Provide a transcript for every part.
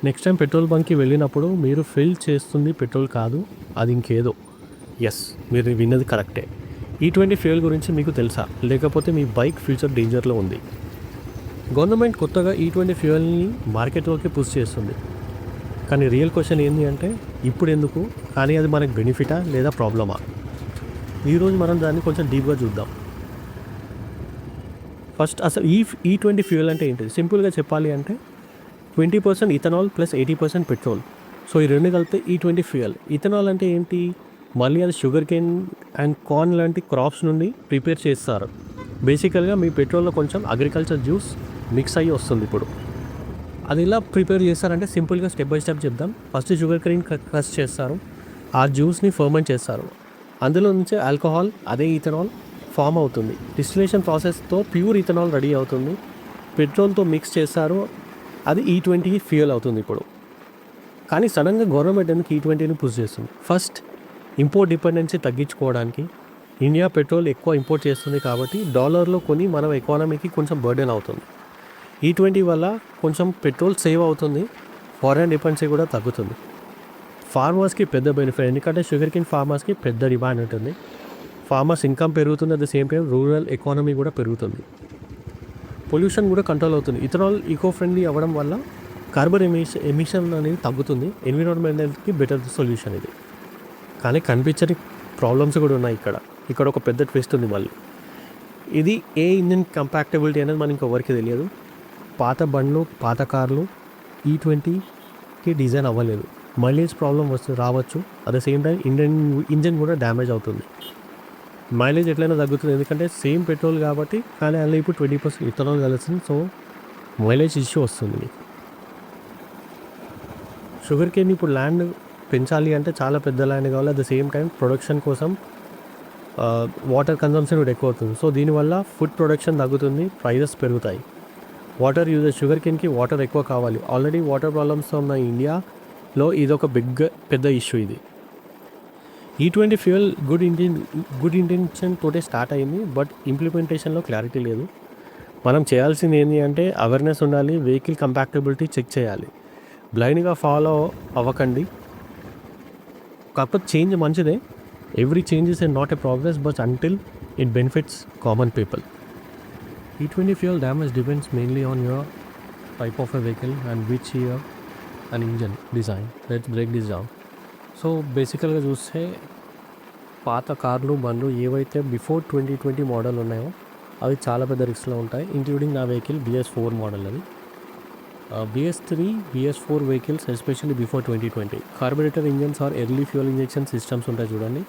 Next time petrol బంక్కి వెళ్ళినప్పుడు మీరు fill చేస్తుంది పెట్రోల్ కాదు, అది ఇంకేదో. ఎస్, మీరు విన్నది కరెక్టే. E20 ఫ్యూయల్ గురించి మీకు తెలుసా? లేకపోతే మీ బైక్ ఫ్యూచర్ డేంజర్లో ఉంది. గవర్నమెంట్ కొత్తగా E20 ఫ్యూయల్ని మార్కెట్లోకి పుష్ చేస్తుంది. కానీ రియల్ క్వశ్చన్ ఏంటి అంటే, ఇప్పుడు ఎందుకు? కానీ అది మనకు బెనిఫిటా లేదా ప్రాబ్లమా? ఈరోజు మనం దాన్ని కొంచెం డీప్గా చూద్దాం. ఫస్ట్ అసలు E20 ఫ్యూయల్ అంటే ఏంటి? సింపుల్గా చెప్పాలి అంటే 20% ఇథనాల్ ప్లస్ 80% పెట్రోల్. సో ఈ రెండు కలిపితే E20 ఫ్యూయల్. ఇథనాల్ అంటే ఏంటి? మళ్ళీ అది షుగర్ కేన్ అండ్ కార్న్ లాంటి క్రాప్స్ నుండి ప్రిపేర్ చేస్తారు. బేసికల్గా మీ పెట్రోల్లో కొంచెం అగ్రికల్చర్ జ్యూస్ మిక్స్ అయ్యి వస్తుంది. ఇప్పుడు అది ఎలా ప్రిపేర్ చేస్తారంటే సింపుల్గా స్టెప్ బై స్టెప్ చెప్దాం. ఫస్ట్ షుగర్ కేన్ క్రష్ చేస్తారు, ఆ జ్యూస్ని ఫర్మెంట్ చేస్తారు, అందులో నుంచి ఆల్కహాల్ అదే ఇథనాల్ ఫామ్ అవుతుంది. డిస్టిలేషన్ ప్రాసెస్తో ప్యూర్ ఇథనాల్ రెడీ అవుతుంది. పెట్రోల్తో మిక్స్ చేస్తారు, అది E20 ఫ్యూయల్ అవుతుంది ఇప్పుడు. కానీ సడన్గా గవర్నమెంట్ ఎందుకు E20ని పుష్ చేస్తుంది? ఫస్ట్ ఇంపోర్ట్ డిపెండెన్సీ తగ్గించుకోవడానికి. ఇండియా పెట్రోల్ ఎక్కువ ఇంపోర్ట్ చేస్తుంది కాబట్టి డాలర్లో కొని మన ఎకానమీకి కొంచెం బర్డెన్ అవుతుంది. E20 వల్ల కొంచెం పెట్రోల్ సేవ్ అవుతుంది, ఫారెన్ డిపెండెన్సీ కూడా తగ్గుతుంది. ఫార్మర్స్కి పెద్ద బెనిఫిట్, ఎందుకంటే షుగర్ కేన్ ఫార్మర్స్కి పెద్ద డిమాండ్ ఉంటుంది. ఫార్మర్స్ ఇన్కమ్ పెరుగుతుంది, at the same time rural economy కూడా పెరుగుతుంది. పొల్యూషన్ కూడా కంట్రోల్ అవుతుంది. ఇథనాల్ ఈకో ఫ్రెండ్లీ అవ్వడం వల్ల కార్బన్ ఎమిషన్ అనేది తగ్గుతుంది. ఎన్విరాన్మెంటల్కి బెటర్ సొల్యూషన్ ఇది. కానీ కనిపించని ప్రాబ్లమ్స్ కూడా ఉన్నాయి ఇక్కడ ఒక పెద్ద ట్విస్ట్ ఉంది. మళ్ళీ ఇది ఏ ఇంజిన్ కంపాక్టబిలిటీ అనేది మనకి ఇంకెవరికి తెలియదు. పాత బండ్లు, పాత కార్లు E20కి డిజైన్ అవ్వలేదు. మైలేజ్ ప్రాబ్లం రావచ్చు, at the same time engine కూడా డ్యామేజ్ అవుతుంది. మైలేజ్ ఎట్లయినా తగ్గుతుంది, ఎందుకంటే సేమ్ పెట్రోల్ కాబట్టి. కానీ అందులో ఇప్పుడు 20% ఇథనాల్ కలిసింది, సో మైలేజ్ ఇష్యూ వస్తుంది మీకు. షుగర్ కేన్ ఇప్పుడు ల్యాండ్ పెంచాలి అంటే చాలా పెద్ద ల్యాండ్ కావాలి, at the same time production కోసం వాటర్ కన్జంప్షన్ కూడా ఎక్కువ అవుతుంది. సో దీనివల్ల ఫుడ్ ప్రొడక్షన్ తగ్గుతుంది, ప్రైజెస్ పెరుగుతాయి. వాటర్ యూజెస్, షుగర్ కేన్కి వాటర్ ఎక్కువ కావాలి. ఆల్రెడీ వాటర్ ప్రాబ్లమ్స్తో ఉన్న ఇండియాలో ఇదొక పెద్ద ఇష్యూ ఇది. E20 ఫ్యూయల్ గుడ్ ఇంటెన్షన్ తోటే స్టార్ట్ అయింది, బట్ ఇంప్లిమెంటేషన్లో క్లారిటీ లేదు. మనం చేయాల్సింది ఏంటి అంటే అవేర్నెస్ ఉండాలి, వెహికల్ కంపాక్టబిలిటీ చెక్ చేయాలి, బ్లైండ్గా ఫాలో అవ్వకండి. కాకపోతే చేంజ్ మంచిదే, every changes and not a progress, but until it benefits common people. E20 fuel damage depends mainly on your type of a vehicle and which year and engine design. Let's break this down. So బేసికల్గా చూస్తే పాత కార్లు, బండ్లు ఏవైతే before 2020 model ఉన్నాయో అవి చాలా పెద్ద రిస్క్లో ఉంటాయి, ఇంక్లూడింగ్ నా వెహికల్ BS4 మోడల్. అది BS3, BS4 vehicles especially before 2020 carburettor engines are early fuel injection systems ఉంటాయి చూడండి,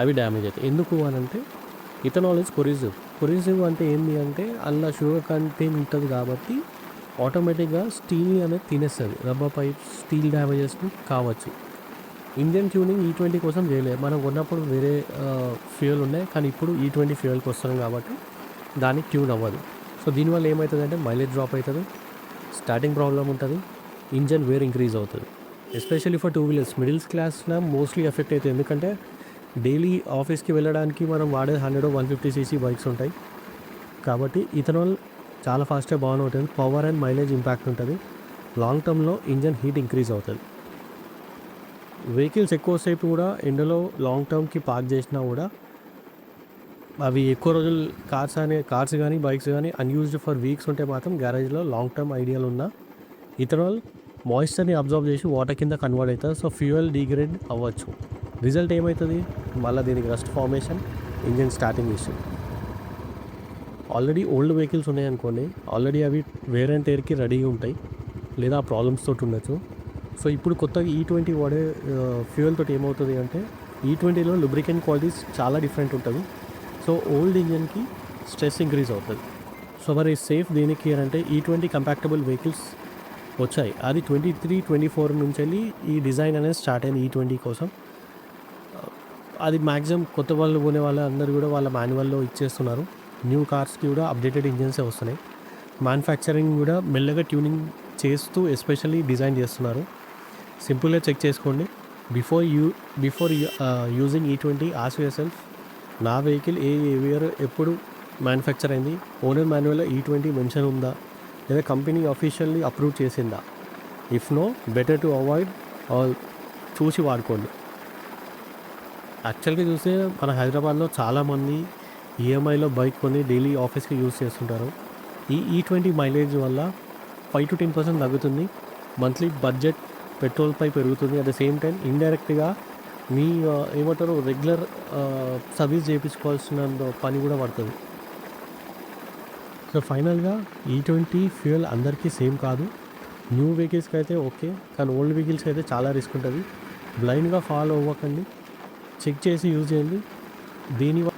అవి డ్యామేజ్ అవుతాయి. ఎందుకు అని అంటే ఇథనాల్ ఇస్ కొరిజివ్ అంటే ఏంటి అంటే అందులో షుగర్ కంటెంట్ ఉంటుంది కాబట్టి ఆటోమేటిక్గా స్టీల్ అనేది తినేస్తుంది. రబ్బర్ పైప్, స్టీల్ డ్యామేజెస్ని కావచ్చు. ఇంజన్ ట్యూనింగ్ E20 కోసం చేయలేదు, మనం కొన్నప్పుడు వేరే ఫ్యూయల్ ఉన్నాయి, కానీ ఇప్పుడు E20 ఫ్యూయల్కి వస్తున్నాం కాబట్టి దానికి ట్యూన్ అవ్వదు. సో దీనివల్ల ఏమవుతుంది అంటే మైలేజ్ డ్రాప్ అవుతుంది, స్టార్టింగ్ ప్రాబ్లం ఉంటుంది, ఇంజన్ వేర్ ఇంక్రీజ్ అవుతుంది. ఎస్పెషల్లీ ఫర్ 2 వీలర్స్, మిడిల్ క్లాస్లో మోస్ట్లీ ఎఫెక్ట్ అవుతుంది. ఎందుకంటే డైలీ ఆఫీస్కి వెళ్ళడానికి మనం వాడే 100-150cc బైక్స్ ఉంటాయి కాబట్టి ఇథనాల్ చాలా ఫాస్ట్గా బాగా ఉంటుంది, పవర్ అండ్ మైలేజ్ ఇంపాక్ట్ ఉంటుంది. లాంగ్ టర్మ్లో ఇంజన్ హీట్ ఇంక్రీజ్ అవుతుంది. వెహికల్స్ ఎక్కువసేపు కూడా ఎండలో లాంగ్ టర్మ్కి పార్క్ చేసినా కూడా అవి ఎక్కువ రోజులు కార్స్ కానీ బైక్స్ కానీ అన్యూజ్డ్ ఫర్ వీక్స్ ఉంటే మాత్రం గ్యారేజ్లో లాంగ్ టర్మ్ ఐడియాలు ఉన్న ఇథనాల్ మాయిశ్చర్ని అబ్జర్వ్ చేసి వాటర్ కింద కన్వర్ట్ అవుతుంది. సో ఫ్యూయల్ డిగ్రేడ్ అవ్వచ్చు. రిజల్ట్ ఏమవుతుంది? మళ్ళీ దీనికి rust formation, engine starting issue. Already old vehicles ఉన్నాయనుకోండి, ఆల్రెడీ అవి వేర్ అండ్ టేర్కి రెడీగా ఉంటాయి, లేదా ప్రాబ్లమ్స్ తోటి ఉండొచ్చు. సో ఇప్పుడు కొత్తగా E20 వాడే ఫ్యూయల్ తోటి ఏమవుతుంది అంటే E20లో లూబ్రికెంట్ క్వాలిటీస్ చాలా డిఫరెంట్ ఉంటుంది. సో ఓల్డ్ ఇంజన్కి స్ట్రెస్ ఇంక్రీజ్ అవుతుంది. సో మరి సేఫ్ దేనికి అంటే E20 కంపాక్టబుల్ వెహికల్స్ వచ్చాయి, అది 23-24 నుంచి వెళ్ళి ఈ డిజైన్ అనేది స్టార్ట్ అయింది E20 కోసం. అది మ్యాక్సిమం కొత్త వాళ్ళు కొనే వాళ్ళు అందరూ కూడా వాళ్ళ మాన్యువల్లో ఇచ్చేస్తున్నారు. న్యూ కార్స్కి కూడా అప్డేటెడ్ ఇంజన్సే వస్తున్నాయి. మ్యానుఫ్యాక్చరింగ్ కూడా మెల్లగా ట్యూనింగ్ చేస్తూ ఎస్పెషల్లీ డిజైన్ చేస్తున్నారు. సింపుల్గా చెక్ చేసుకోండి. Before using E20 ask yourself, నా వెహికల్ ఏ ఇయర్ ఎప్పుడు మ్యానుఫ్యాక్చర్ అయింది, ఓనర్ మాన్యువల్లో E20 మెన్షన్ ఉందా, లేదా కంపెనీ అఫీషియల్లీ అప్రూవ్ చేసిందా. If no better to avoid all చూసి వాడుకోండి. యాక్చువల్గా చూస్తే మన హైదరాబాద్లో చాలామంది ఈఎంఐలో బైక్ కొని డైలీ ఆఫీస్కి యూస్ చేస్తుంటారు. ఈ E20 మైలేజ్ వల్ల 5-10% తగ్గుతుంది. మంత్లీ బడ్జెట్ పెట్రోల్పై పెరుగుతుంది. అట్ ద సేమ్ టైం ఇండైరెక్ట్గా మీ ఏమంటారు రెగ్యులర్ సర్వీస్ చేయించుకోవాల్సిన పని కూడా పడుతుంది. సో ఫైనల్గా E20 ఫ్యూయల్ అందరికీ సేమ్ కాదు. న్యూ వెహికల్స్కి అయితే ఓకే, కానీ ఓల్డ్ వెహికల్స్కి అయితే చాలా రిస్క్ ఉంటుంది. బ్లైండ్గా ఫాలో అవ్వకండి, చెక్ చేసి యూజ్ చేయండి. దీనివల్ల